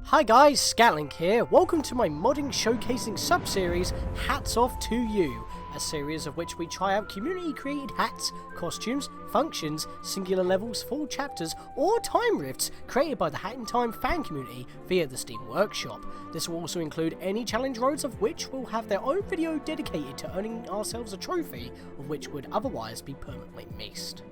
Hi guys, Scatlink here. Welcome to my modding showcasing sub-series, Hats Off to You, a series of which we try out community-created hats, costumes, functions, singular levels, full chapters, or time rifts created by the Hat in Time fan community via the Steam Workshop. This will also include any challenge roads of which will have their own video dedicated to earning ourselves a trophy, of which would otherwise be permanently missed.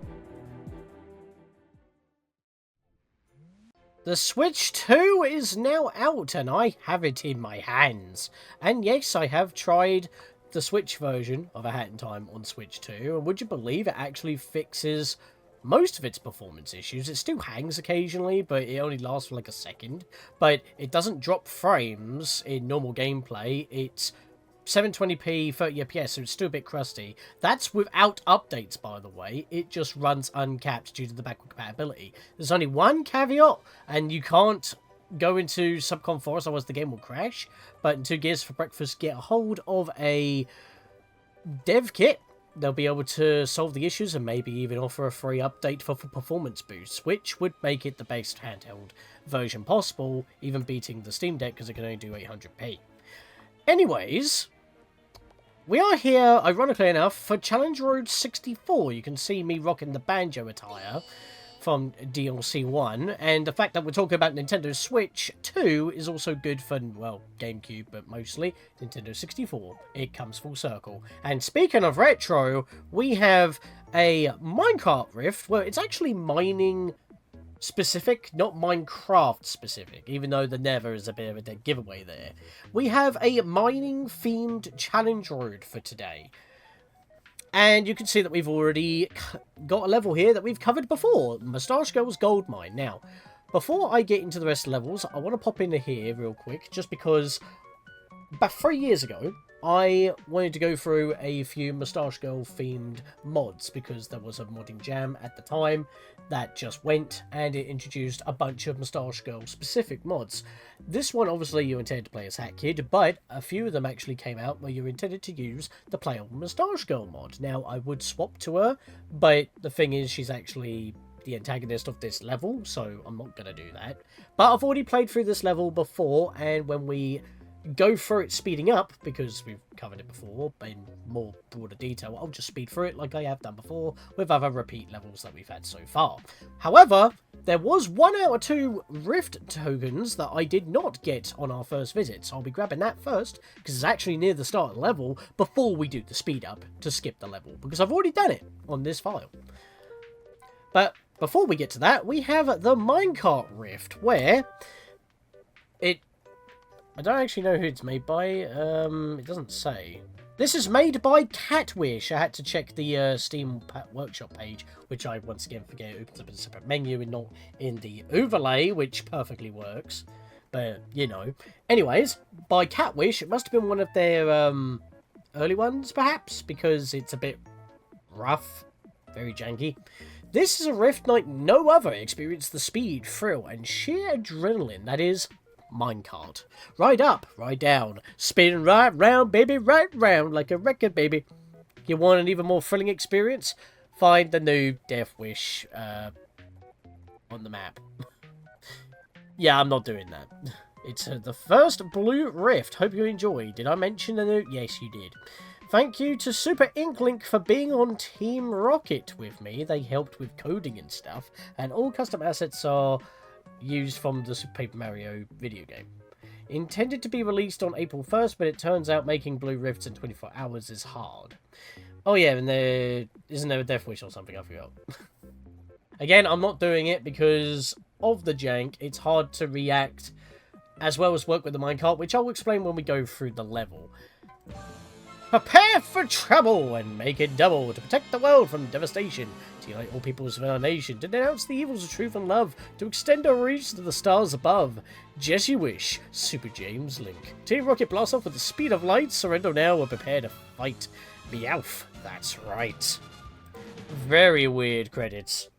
The Switch 2 is now out and I have it in my hands. And yes, I have tried the Switch version of A Hat in Time on Switch 2, and would you believe it actually fixes most of its performance issues. It still hangs occasionally, but it only lasts for like a second. But it doesn't drop frames in normal gameplay. It's 720p 30 FPS, so it's still a bit crusty. That's without updates, by the way. It just runs uncapped due to the backward compatibility. There's only one caveat, and you can't go into Subcon Forest, otherwise the game will crash. But in 2 Gears for Breakfast, get a hold of a dev kit. They'll be able to solve the issues and maybe even offer a free update for performance boosts, which would make it the best handheld version possible, even beating the Steam Deck because it can only do 800p. Anyways, we are here, ironically enough, for Challenge Road 64. You can see me rocking the banjo attire from DLC 1, and the fact that we're talking about Nintendo Switch 2 is also good for, well, GameCube, but mostly Nintendo 64. It comes full circle. And speaking of retro, we have a Minecart rift, where it's actually mining specific, not Minecraft specific, even though the Nether is a bit of a dead giveaway there. We have a mining themed challenge road for today. And you can see that we've already got a level here that we've covered before, Mustache Girl's Gold Mine. Now, before I get into the rest of the levels, I want to pop into here real quick, just because about 3 years ago, I wanted to go through a few Mustache Girl themed mods, because there was a modding jam at the time that just went, and it introduced a bunch of Mustache Girl specific mods. This one, obviously, you intended to play as Hat Kid, but a few of them actually came out where you intended to use the playable Mustache Girl mod. Now, I would swap to her, but the thing is, she's actually the antagonist of this level, so I'm not going to do that. But I've already played through this level before, and when we go through it speeding up, because we've covered it before, but in more broader detail, I'll just speed through it like I have done before with other repeat levels that we've had so far. However, there was 1 out of 2 Rift tokens that I did not get on our first visit, so I'll be grabbing that first, because it's actually near the start of the level, before we do the speed up to skip the level, because I've already done it on this file. But before we get to that, we have the Minecart Rift, where I don't actually know who it's made by. It doesn't say. This is made by Catwish. I had to check the Steam Workshop page, which I once again forget opens up in a separate menu and not in the overlay, which perfectly works. But, you know. Anyways, by Catwish, it must have been one of their early ones, perhaps, because it's a bit rough, very janky. This is a Rift like no other. Experience the speed, thrill, and sheer adrenaline that is Minecart. Ride up, ride down, spin right round, baby, right round like a record, baby. You want an even more thrilling experience? Find the new Death Wish on the map. Yeah, I'm not doing that. It's the first Blue Rift. Hope you enjoyed. Did I mention the new? Yes, you did. Thank you to Super Inklink for being on Team Rocket with me. They helped with coding and stuff, and all custom assets are used from the Super Paper Mario video game. Intended to be released on April 1st, but it turns out making Blue Rifts in 24 hours is hard. Oh yeah, and isn't there a Death Wish or something? I forgot. Again, I'm not doing it because of the jank. It's hard to react as well as work with the minecart, which I'll explain when we go through the level. Prepare for trouble and make it double to protect the world from devastation, to unite all peoples of our nation, to denounce the evils of truth and love, to extend our reach to the stars above. Jesse Wish, Super James Link. Team Rocket blast off with the speed of light. Surrender now or prepare to fight. Meowth. That's right. Very weird credits.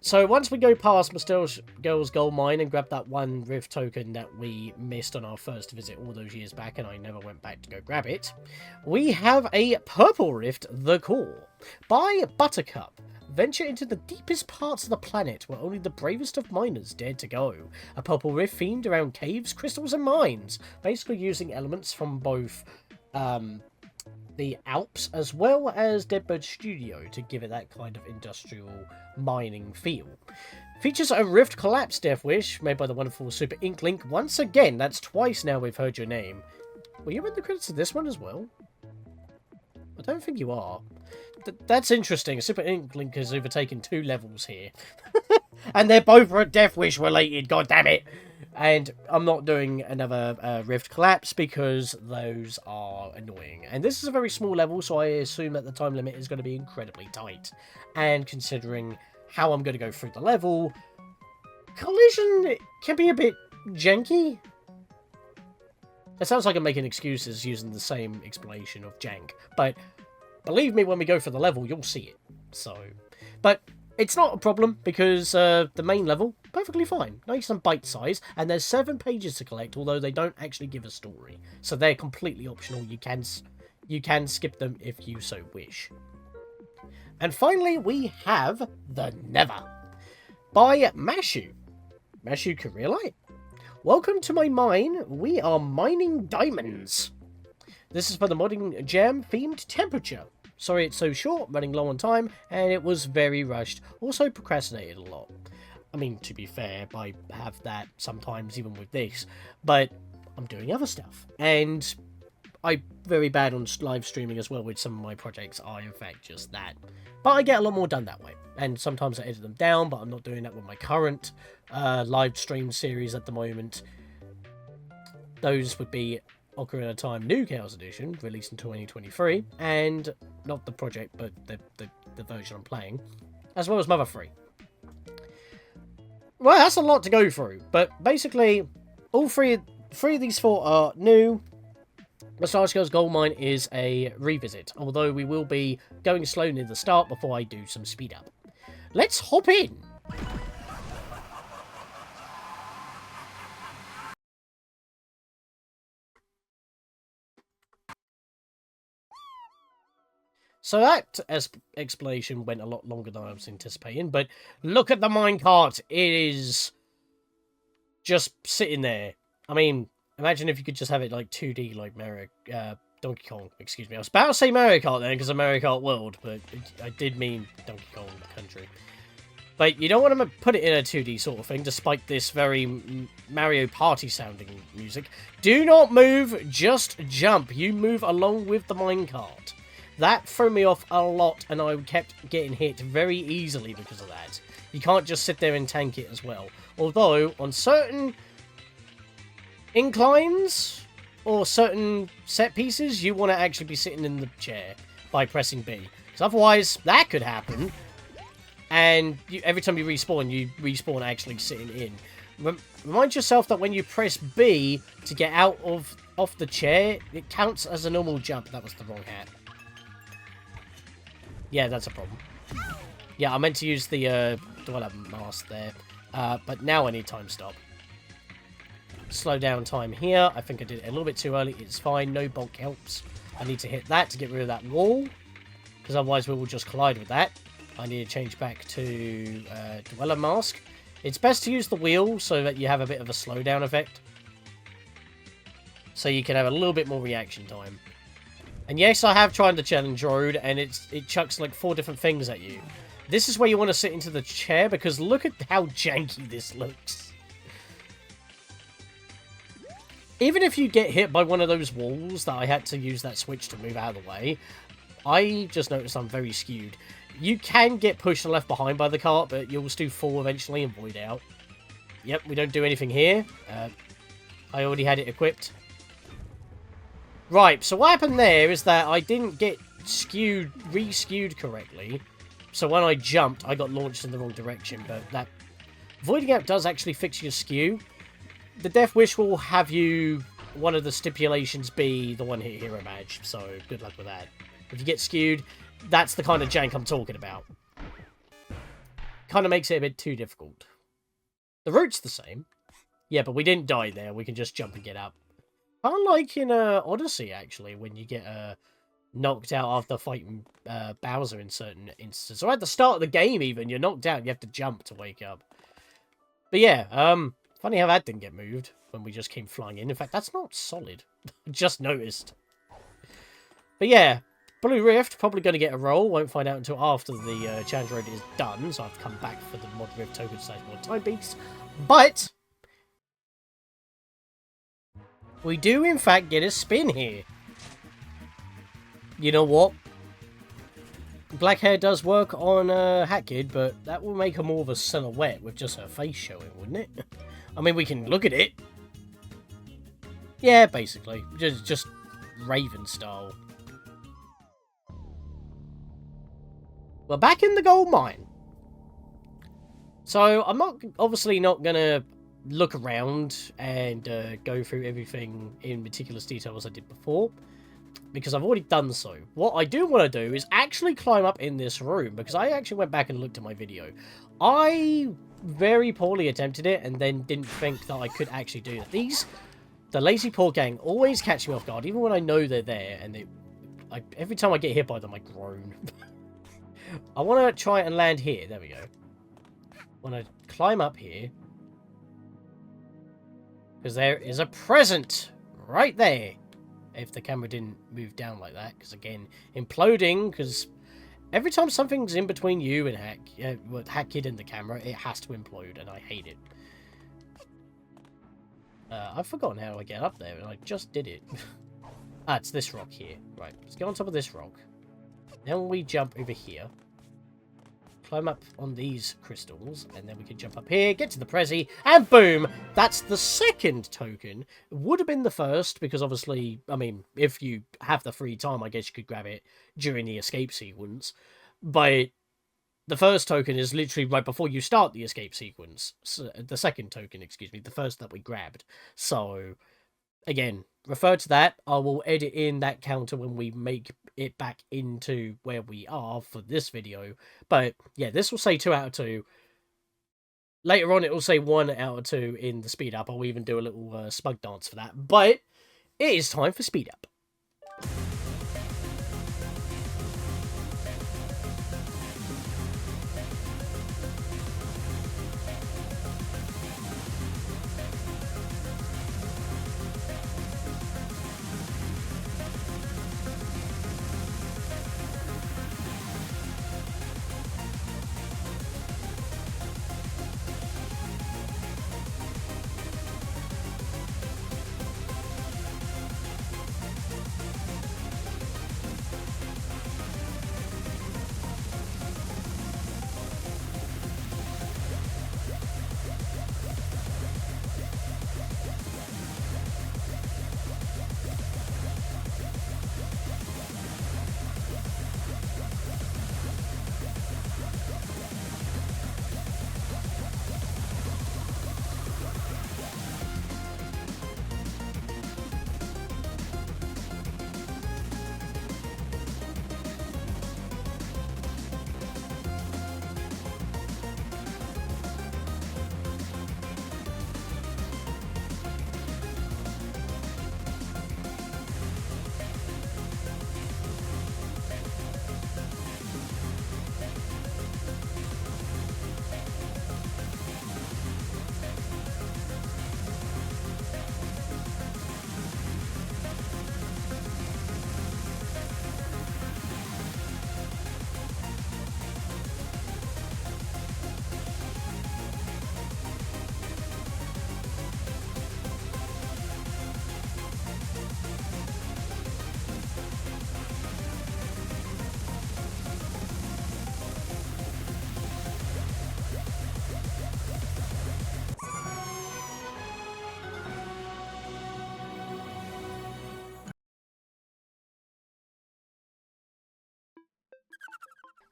So once we go past Mustache Girl's gold mine and grab that one rift token that we missed on our first visit all those years back, and I never went back to go grab it, we have a purple rift, the core, by Buttercup. Venture into the deepest parts of the planet where only the bravest of miners dared to go. A purple rift themed around caves, crystals, and mines, basically using elements from both the Alps as well as Deadbird Studio to give it that kind of industrial mining feel. Features a rift collapse Death Wish made by the wonderful Super Inklink. Once again, that's twice now we've heard your name. Were you in the credits of this one as well? I don't think you are. That's interesting. Super Inklink has overtaken 2 levels here. And they're both Death Wish related, god damn it! And I'm not doing another Rift Collapse because those are annoying. And this is a very small level, so I assume that the time limit is going to be incredibly tight. And considering how I'm going to go through the level, collision can be a bit janky. It sounds like I'm making excuses using the same explanation of jank. But believe me, when we go for the level, you'll see it. So, but it's not a problem because the main level, perfectly fine. Nice and bite-sized. And there's 7 pages to collect, although they don't actually give a story. So they're completely optional. You can skip them if you so wish. And finally, we have the Nether by Mashu. Mashu Careerlight. Welcome to my mine. We are mining diamonds. This is for the modding jam themed temperature. Sorry it's so short, running low on time, and it was very rushed. Also procrastinated a lot. I mean, to be fair, I have that sometimes even with this, but I'm doing other stuff. And I'm very bad on live streaming as well with some of my projects are in fact just that. But I get a lot more done that way. And sometimes I edit them down, but I'm not doing that with my current live stream series at the moment. Those would be Ocarina of Time New Chaos Edition, released in 2023, and not the project, but the version I'm playing, as well as Mother 3. Well, that's a lot to go through, but basically, all three of these 4 are new. Mustache Girl's Gold Mine is a revisit, although we will be going slow near the start before I do some speed up. Let's hop in! So that explanation went a lot longer than I was anticipating, but look at the minecart. It is just sitting there. I mean, imagine if you could just have it like 2D like Donkey Kong, excuse me. I was about to say Mario Kart then because of Mario Kart World, but I did mean Donkey Kong Country. But you don't want to put it in a 2D sort of thing, despite this very Mario Party sounding music. Do not move, just jump. You move along with the minecart. That threw me off a lot, and I kept getting hit very easily because of that. You can't just sit there and tank it as well. Although, on certain inclines or certain set pieces, you want to actually be sitting in the chair by pressing B. Because otherwise, that could happen. And every time you respawn actually sitting in. Remind yourself that when you press B to get out off the chair, it counts as a normal jump. That was the wrong hat. Yeah, that's a problem. Yeah, I meant to use the Dweller mask there. But now I need time stop. Slow down time here. I think I did it a little bit too early. It's fine. No bulk helps. I need to hit that to get rid of that wall. Because otherwise we will just collide with that. I need to change back to Dweller mask. It's best to use the wheel so that you have a bit of a slowdown effect. So you can have a little bit more reaction time. And yes, I have tried the challenge road, and it chucks like 4 different things at you. This is where you want to sit into the chair, because look at how janky this looks. Even if you get hit by one of those walls that I had to use that switch to move out of the way, I just noticed I'm very skewed. You can get pushed and left behind by the cart, but you'll still fall eventually and void out. Yep, we don't do anything here. I already had it equipped. Right, so what happened there is that I didn't get re-skewed correctly. So when I jumped, I got launched in the wrong direction. But that voiding out does actually fix your skew. The Death Wish will have you, one of the stipulations be the one hit hero badge. So good luck with that. If you get skewed, that's the kind of jank I'm talking about. kind of makes it a bit too difficult. The route's the same. Yeah, but we didn't die there. We can just jump and get up. Kind of like in Odyssey, actually, when you get knocked out after fighting Bowser in certain instances. Or at the start of the game, even, you're knocked out and you have to jump to wake up. But yeah, funny how that didn't get moved when we just came flying in. In fact, that's not solid. Just noticed. But yeah, Blue Rift, probably going to get a roll. Won't find out until after the challenge raid is done. So I have to come back for the Mod Rift token / mod timepiece. But we do, in fact, get a spin here. You know what? Black hair does work on Hat Kid, but that will make her more of a silhouette with just her face showing, wouldn't it? I mean, we can look at it. Yeah, basically. Just Raven style. We're back in the gold mine. So, I'm obviously not going to look around and go through everything in meticulous detail as I did before, because I've already done so. What I do want to do is actually climb up in this room, because I actually went back and looked at my video. I very poorly attempted it and then didn't think that I could actually do that. The Lazy Poor Gang always catch me off guard, even when I know they're there, and every time I get hit by them, I groan. I want to try and land here. There we go. I want to climb up here, because there is a present right there. If the camera didn't move down like that, because again, imploding, because every time something's in between you and Hack Kid and the camera, it has to implode, and I hate it. I've forgotten how I get up there, and I just did it. Ah, it's this rock here. Right, let's get on top of this rock. Then we jump over here. Climb up on these crystals, and then we can jump up here, get to the Prezi, and boom! That's the second token. It would have been the first, because obviously, I mean, if you have the free time, I guess you could grab it during the escape sequence. But the first token is literally right before you start the escape sequence. So, the second token, excuse me, the first that we grabbed. So, again, refer to that. I will edit in that counter when we make it back into where we are for this video. But yeah, this will say 2 out of 2. Later on, it will say 1 out of 2 in the speed up. I'll even do a little smug dance for that. But it is time for speed up.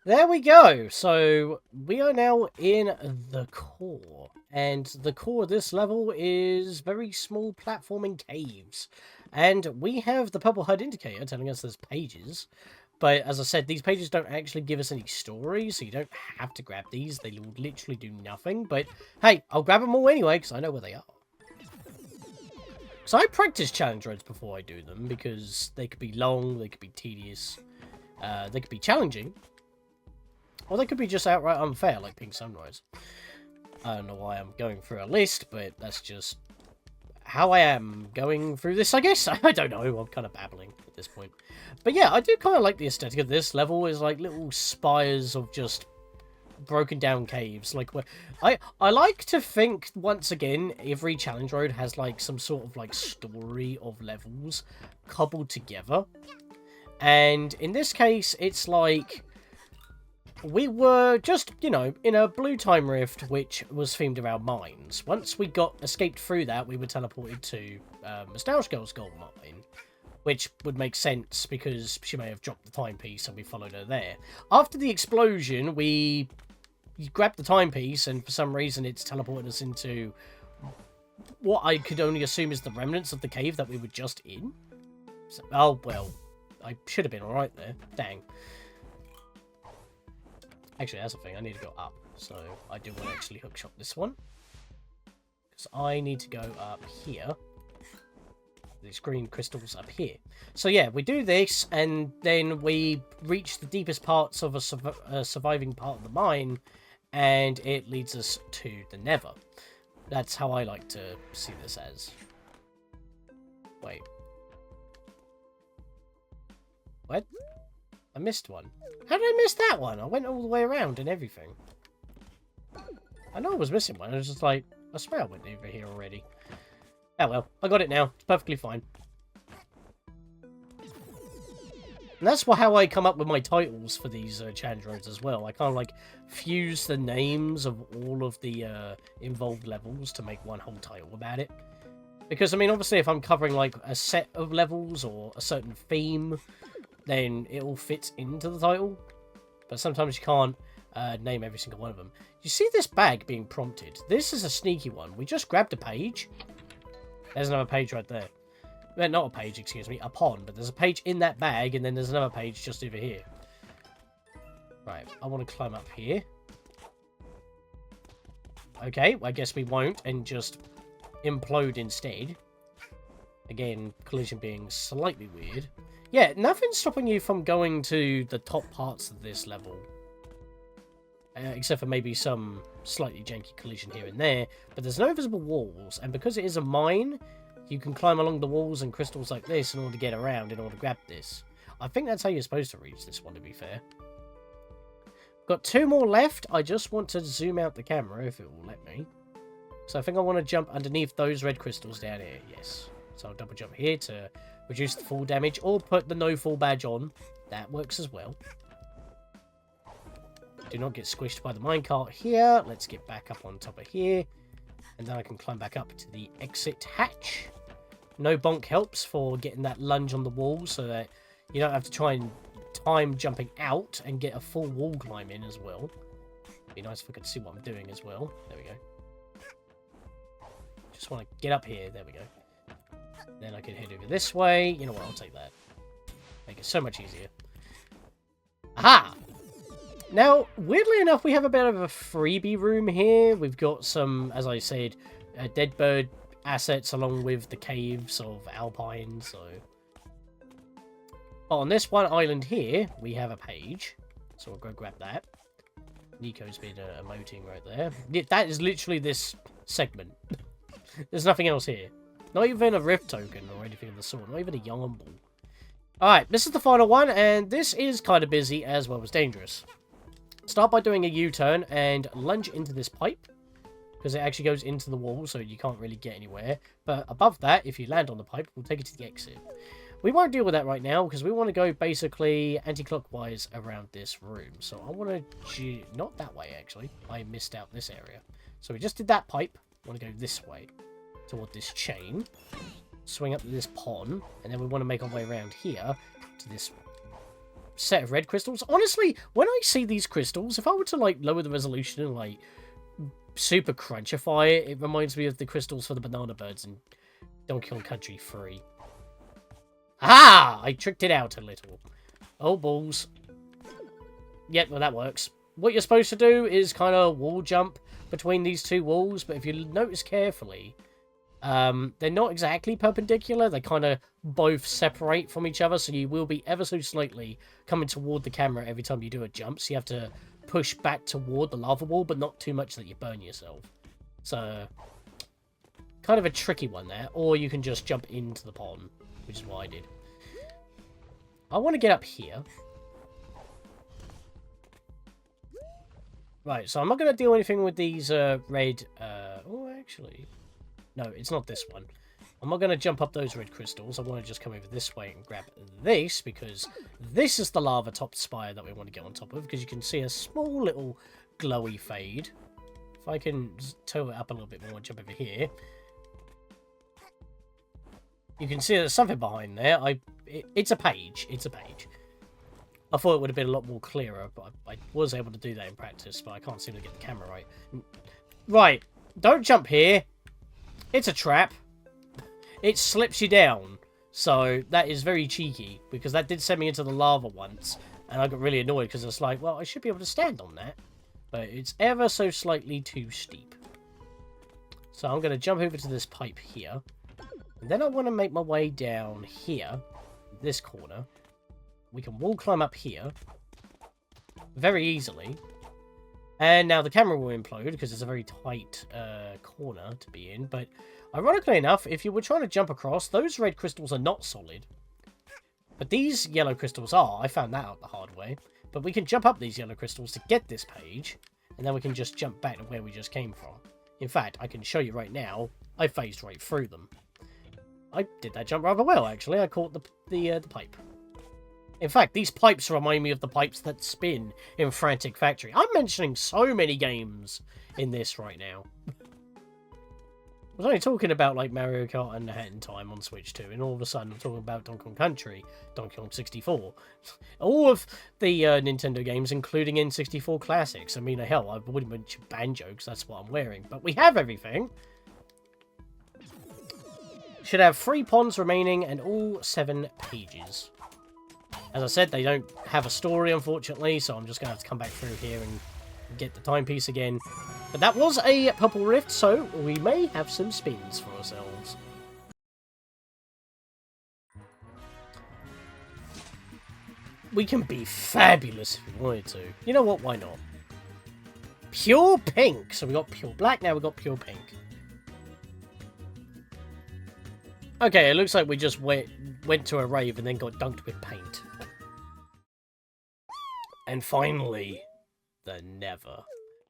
There we go. So we are now in the core, and the core of this level is very small platforming caves, and we have the purple HUD indicator telling us there's pages, But as I said, these pages don't actually give us any story, so you don't have to grab these. They will literally do nothing. But hey, I'll grab them all anyway, because I know where they are. So I practice challenge roads before I do them, because they could be long, they could be tedious, they could be challenging, or they could be just outright unfair, like Pink Sunrise. I don't know why I'm going through a list, but that's just how I am going through this, I guess. I don't know, I'm kind of babbling at this point. But yeah, I do kind of like the aesthetic of this level. Is like little spires of just broken down caves. Like, where I like to think, once again, every challenge road has like some sort of like story of levels cobbled together. And in this case, it's like we were just, you know, in a blue time rift, which was themed around mines. Once we escaped through that, we were teleported to Mustache Girl's gold mine, which would make sense because she may have dropped the timepiece and we followed her there. After the explosion, we grabbed the timepiece, and for some reason, it's teleported us into what I could only assume is the remnants of the cave that we were just in. So, oh, well, I should have been alright there. Dang. Actually, that's the thing. I need to go up. So I do want to actually hookshot this one. Because I need to go up here. These green crystals up here. So yeah, we do this, and then we reach the deepest parts of a surviving part of the mine, and it leads us to the Nether. That's how I like to see this as. Wait. What? I missed one. How did I miss that one? I went all the way around and everything. I know I was missing one. I was just like, I swear I went over here already. Oh well, I got it now. It's perfectly fine. And that's how I come up with my titles for these challenge roads as well. I kind of like fuse the names of all of the involved levels to make one whole title about it. Because, I mean, obviously if I'm covering like a set of levels or a certain theme, then it all fits into the title. But sometimes you can't name every single one of them. You see this bag being prompted? This is a sneaky one. We just grabbed a page. There's another page right there. Well, not a page, excuse me, a pond. But there's a page in that bag, and then there's another page just over here. Right, I want to climb up here. Okay, well, I guess we won't, and just implode instead. Again, collision being slightly weird. Yeah, nothing's stopping you from going to the top parts of this level. Except for maybe some slightly janky collision here and there. But there's no visible walls. And because it is a mine, you can climb along the walls and crystals like this in order to get around, in order to grab this. I think that's how you're supposed to reach this one, to be fair. Got two more left. I just want to zoom out the camera, if it will let me. So I think I want to jump underneath those red crystals down here. Yes. So I'll double jump here to reduce the fall damage, or put the no fall badge on. That works as well. Do not get squished by the minecart here. Let's get back up on top of here. And then I can climb back up to the exit hatch. No bonk helps for getting that lunge on the wall, so that you don't have to try and time jumping out and get a full wall climb in as well. Be nice if I could see what I'm doing as well. There we go. Just want to get up here. There we go. Then I can head over this way. You know what? I'll take that. Make it so much easier. Aha! Now, weirdly enough, we have a bit of a freebie room here. We've got some, as I said, dead bird assets along with the caves of Alpine, so... But on this one island here, we have a page. So we'll go grab that. Nico's been emoting right there. That is literally this segment. There's nothing else here. Not even a rift token or anything of the sort. Not even a yarn ball. Alright, this is the final one, and this is kind of busy as well as dangerous. Start by doing a U-turn and lunge into this pipe, because it actually goes into the wall, so you can't really get anywhere. But above that, if you land on the pipe, we'll take it to the exit. We won't deal with that right now, because we want to go basically anti-clockwise around this room. So I want to... Not that way, actually. I missed out this area. So we just did that pipe. I want to go this way, toward this chain. Swing up to this pond, and then we want to make our way around here to this set of red crystals. Honestly, when I see these crystals, if I were to like lower the resolution and like super crunchify it, it reminds me of the crystals for the banana birds in Donkey Kong Country 3. Ah! I tricked it out a little. Oh, balls. Yep, well, that works. What you're supposed to do is kind of wall jump between these two walls, but if you notice carefully, they're not exactly perpendicular. They kind of both separate from each other, so you will be ever so slightly coming toward the camera every time you do a jump, so you have to push back toward the lava wall, but not too much that you burn yourself. So, kind of a tricky one there, or you can just jump into the pond, which is what I did. I want to get up here. Right, so I'm not going to do anything with these red... oh, actually... No, it's not this one. I'm not going to jump up those red crystals. I want to just come over this way and grab this, because this is the lava-topped spire that we want to get on top of, because you can see a small little glowy fade. If I can tow it up a little bit more and jump over here. You can see there's something behind there. It's a page. It's a page. I thought it would have been a lot more clearer, but I was able to do that in practice, but I can't seem to get the camera right. Right, don't jump here. It's a trap. It slips you down. So that is very cheeky, because that did send me into the lava once, and I got really annoyed because it's like, well, I should be able to stand on that. But it's ever so slightly too steep. So I'm going to jump over to this pipe here. And then I want to make my way down here, this corner. We can wall climb up here very easily. And now the camera will implode because it's a very tight corner to be in. But ironically enough, if you were trying to jump across, those red crystals are not solid. But these yellow crystals are. I found that out the hard way. But we can jump up these yellow crystals to get this page. And then we can just jump back to where we just came from. In fact, I can show you right now. I phased right through them. I did that jump rather well, actually. I caught the pipe. In fact, these pipes remind me of the pipes that spin in Frantic Factory. I'm mentioning so many games in this right now. I was only talking about, like, Mario Kart and Hat in Time on Switch 2, and all of a sudden I'm talking about Donkey Kong Country, Donkey Kong 64. All of the Nintendo games, including N64 classics. I mean, hell, I wouldn't mention Banjo, because that's what I'm wearing. But we have everything. Should have 3 ponds remaining and all 7 pages. As I said, they don't have a story, unfortunately, so I'm just going to have to come back through here and get the timepiece again. But that was a purple rift, so we may have some spins for ourselves. We can be fabulous if we wanted to. You know what? Why not? Pure pink. So we got pure black, now we got pure pink. Okay, it looks like we just went to a rave and then got dunked with paint. And finally, the Nether.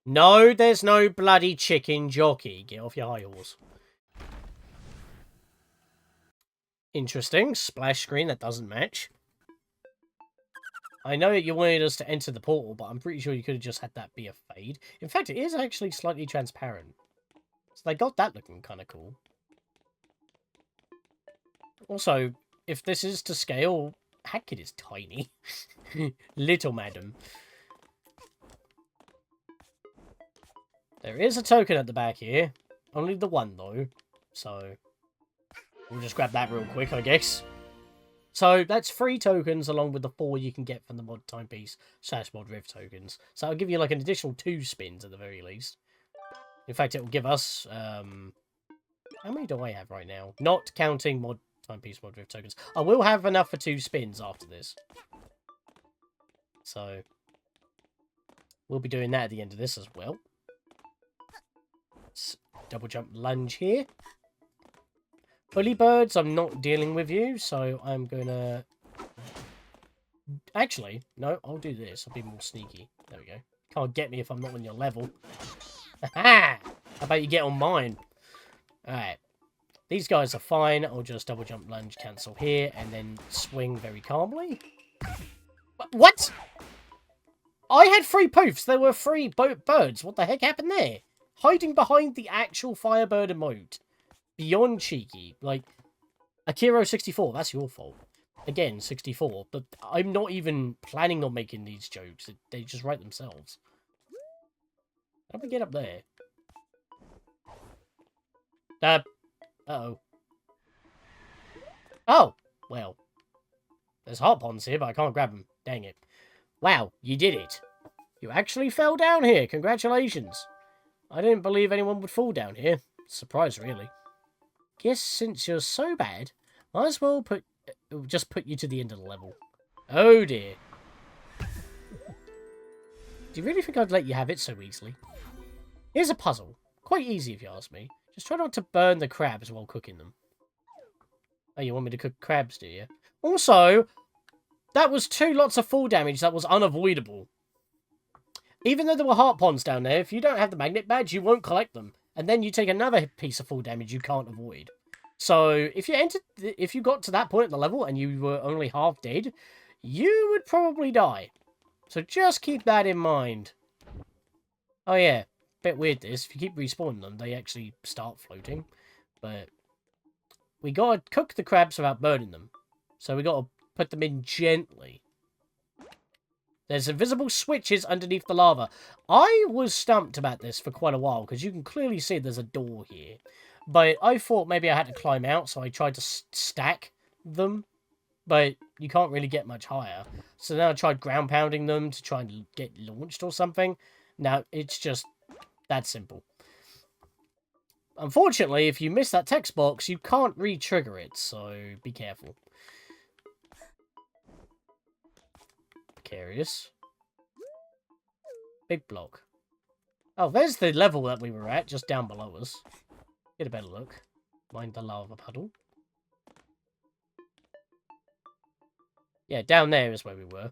No, there's no bloody chicken jockey. Get off your high horse. Interesting. Splash screen that doesn't match. I know that you wanted us to enter the portal, but I'm pretty sure you could have just had that be a fade. In fact, it is actually slightly transparent. So they got that looking kind of cool. Also, if this is to scale, Hackett is tiny. Little madam. There is a token at the back here. Only the one, though. So, we'll just grab that real quick, I guess. So, that's 3 tokens along with the 4 you can get from the mod timepiece / mod rift tokens. So, I'll give you like an additional 2 spins at the very least. In fact, it will give us... how many do I have right now? Not counting mod timepiece mod rift tokens. I will have enough for 2 spins after this. So, we'll be doing that at the end of this as well. Let's double jump lunge here. Bully birds, I'm not dealing with you, so I'm gonna... Actually, no, I'll do this. I'll be more sneaky. There we go. Can't get me if I'm not on your level. Aha! How about you get on mine? Alright. These guys are fine. I'll just double jump lunge, cancel here, and then swing very calmly. What? I had 3 poofs. There were 3 birds. What the heck happened there? Hiding behind the actual Firebird emote. Beyond cheeky. Like, Akiro64, that's your fault. Again, 64. But I'm not even planning on making these jokes. They just write themselves. How do we get up there? Uh-oh. Oh, well. There's heart ponds here, but I can't grab them. Dang it. Wow, you did it. You actually fell down here. Congratulations. I didn't believe anyone would fall down here. Surprise, really. Guess since you're so bad, might as well just put you to the end of the level. Oh dear. Do you really think I'd let you have it so easily? Here's a puzzle. Quite easy if you ask me. Just try not to burn the crabs while cooking them. Oh, you want me to cook crabs, do you? Also, that was 2 lots of fall damage that was unavoidable. Even though there were heart ponds down there, if you don't have the magnet badge, you won't collect them. And then you take another piece of fall damage you can't avoid. So, if you got to that point in the level and you were only half dead, you would probably die. So just keep that in mind. Oh yeah, bit weird this. If you keep respawning them, they actually start floating. But we gotta cook the crabs without burning them. So we gotta put them in gently. There's invisible switches underneath the lava. I was stumped about this for quite a while, because you can clearly see there's a door here. But I thought maybe I had to climb out, so I tried to stack them. But you can't really get much higher. So then I tried ground pounding them to try and get launched or something. Now, it's just that simple. Unfortunately, if you miss that text box, you can't re-trigger it, so be careful. Precarious. Big block. Oh, there's the level that we were at, just down below us. Get a better look. Mind the lava puddle. Yeah, down there is where we were.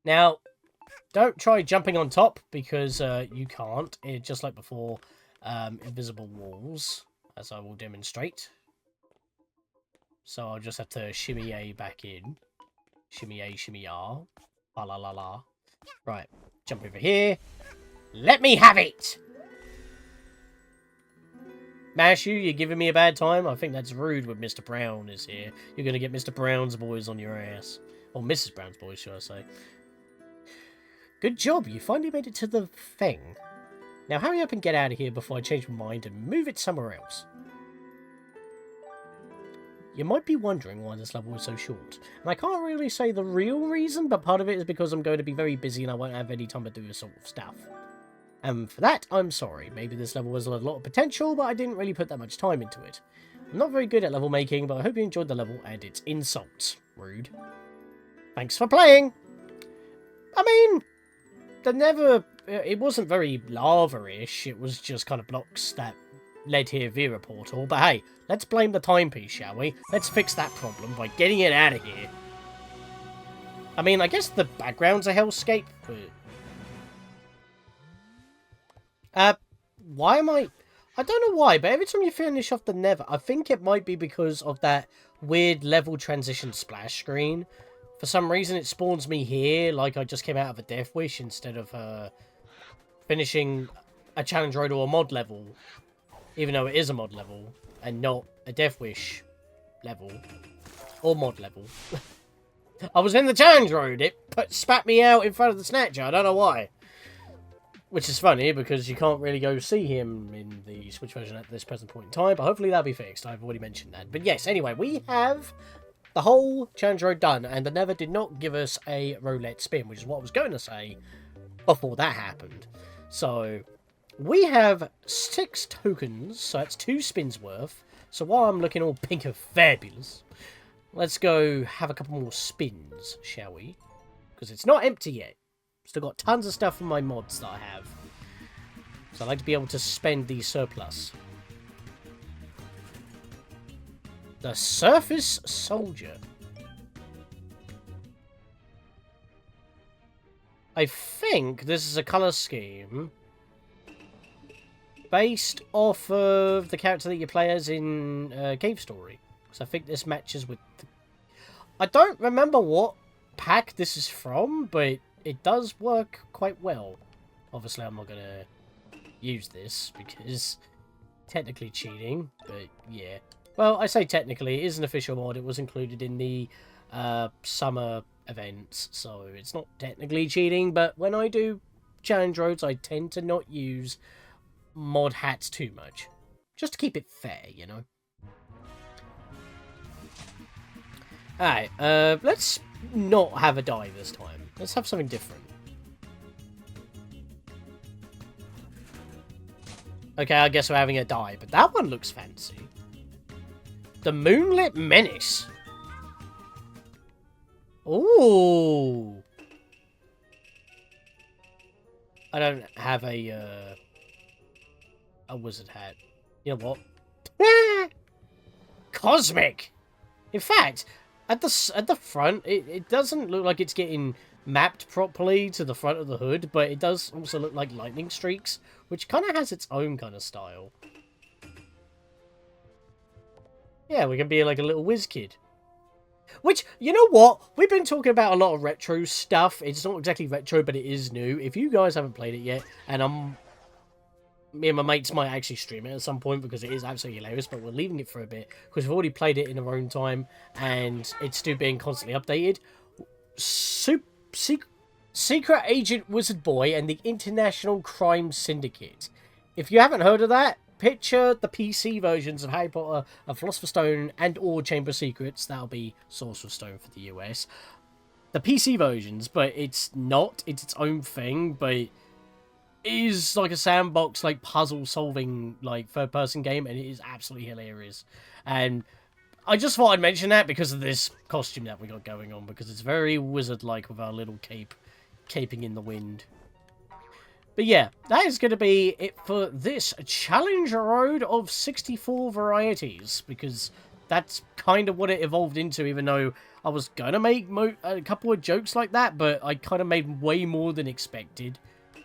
Now, don't try jumping on top, because you can't. Just like before, invisible walls, as I will demonstrate. So I'll just have to shimmy A back in. Shimmy A, shimmy R. La la la la. Right, jump over here. Let me have it! Mashu, you're giving me a bad time? I think that's rude when Mr. Brown is here. You're going to get Mr. Brown's boys on your ass. Or Mrs. Brown's boys, should I say. Good job, you finally made it to the thing. Now hurry up and get out of here before I change my mind and move it somewhere else. You might be wondering why this level is so short. And I can't really say the real reason, but part of it is because I'm going to be very busy and I won't have any time to do this sort of stuff. And for that, I'm sorry. Maybe this level has a lot of potential, but I didn't really put that much time into it. I'm not very good at level making, but I hope you enjoyed the level and its insults. Rude. Thanks for playing! I mean, the Nether, it wasn't very lava-ish. It was just kind of blocks that led here via a portal. But hey, let's blame the timepiece, shall we? Let's fix that problem by getting it out of here. I mean, I guess the background's a hellscape, but... why am I don't know why, but every time you finish off the Nether, I think it might be because of that weird level transition splash screen. For some reason, it spawns me here, like I just came out of a Death Wish, instead of, finishing a challenge road or a mod level. Even though it is a mod level, and not a Death Wish level. Or mod level. I was in the challenge road, it spat me out in front of the Snatcher, I don't know why. Which is funny, because you can't really go see him in the Switch version at this present point in time, but hopefully that'll be fixed. I've already mentioned that. But yes, anyway, we have the whole challenge road done, and the Nether did not give us a roulette spin, which is what I was going to say before that happened. So, we have 6 tokens, so that's 2 spins worth. So while I'm looking all pink and fabulous, let's go have a couple more spins, shall we? Because it's not empty yet. Still got tons of stuff from my mods that I have. So I like to be able to spend the surplus. The Surface Soldier. I think this is a colour scheme based off of the character that you play as in Cave Story. So I think this matches with... I don't remember what pack this is from, but it does work quite well. Obviously, I'm not going to use this because technically cheating, but yeah. Well, I say technically, it is an official mod. It was included in the summer events, so it's not technically cheating, but when I do challenge roads, I tend to not use mod hats too much. Just to keep it fair, you know? Alright, let's not have a die this time. Let's have something different. Okay, I guess we're having a die, but that one looks fancy. The Moonlit Menace. Ooh. I don't have a wizard hat. You know what? Cosmic! In fact, at the front, it doesn't look like it's getting mapped properly to the front of the hood, but it does also look like lightning streaks, which kind of has its own kind of style. Yeah, we can be like a little whiz kid. Which, you know what? We've been talking about a lot of retro stuff. It's not exactly retro, but it is new. If you guys haven't played it yet, and me and my mates might actually stream it at some point because it is absolutely hilarious, but we're leaving it for a bit because we've already played it in our own time and it's still being constantly updated. Secret Agent Wizard Boy and the International Crime Syndicate. If you haven't heard of that, picture the PC versions of Harry Potter, of Philosopher's Stone, and or Chamber of Secrets. That'll be Sorcerer's Stone for the US. The PC versions, but it's not. It's its own thing, but is like a sandbox, like puzzle solving, like third person game, and it is absolutely hilarious. And I just thought I'd mention that because of this costume that we got going on, because it's very wizard like with our little cape caping in the wind. But yeah, that is going to be it for this challenge road of 64 varieties, because that's kind of what it evolved into, even though I was going to make a couple of jokes like that, but I kind of made way more than expected.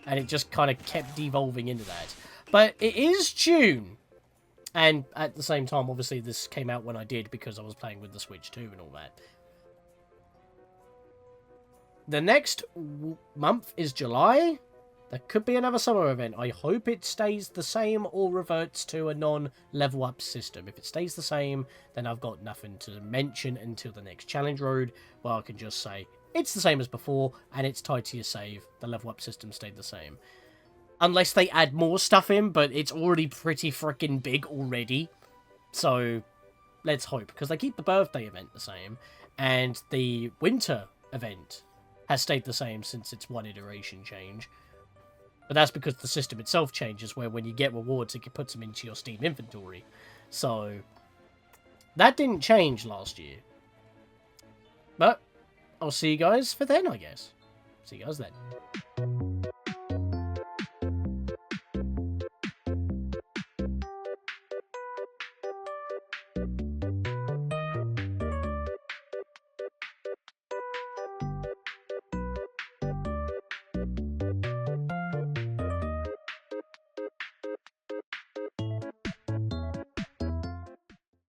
And it just kind of kept devolving into that. But it is June. And at the same time, obviously, this came out when I did because I was playing with the Switch 2 and all that. The next month is July. There could be another summer event. I hope it stays the same or reverts to a non-level up system. If it stays the same, then I've got nothing to mention until the next challenge road, where I can just say, it's the same as before, and it's tied to your save. The level up system stayed the same. Unless they add more stuff in, but it's already pretty freaking big already. So, let's hope. Because they keep the birthday event the same, and the winter event has stayed the same since its one iteration change. But that's because the system itself changes, where when you get rewards, it puts them into your Steam inventory. So, that didn't change last year. But I'll see you guys for then, I guess. See you guys then.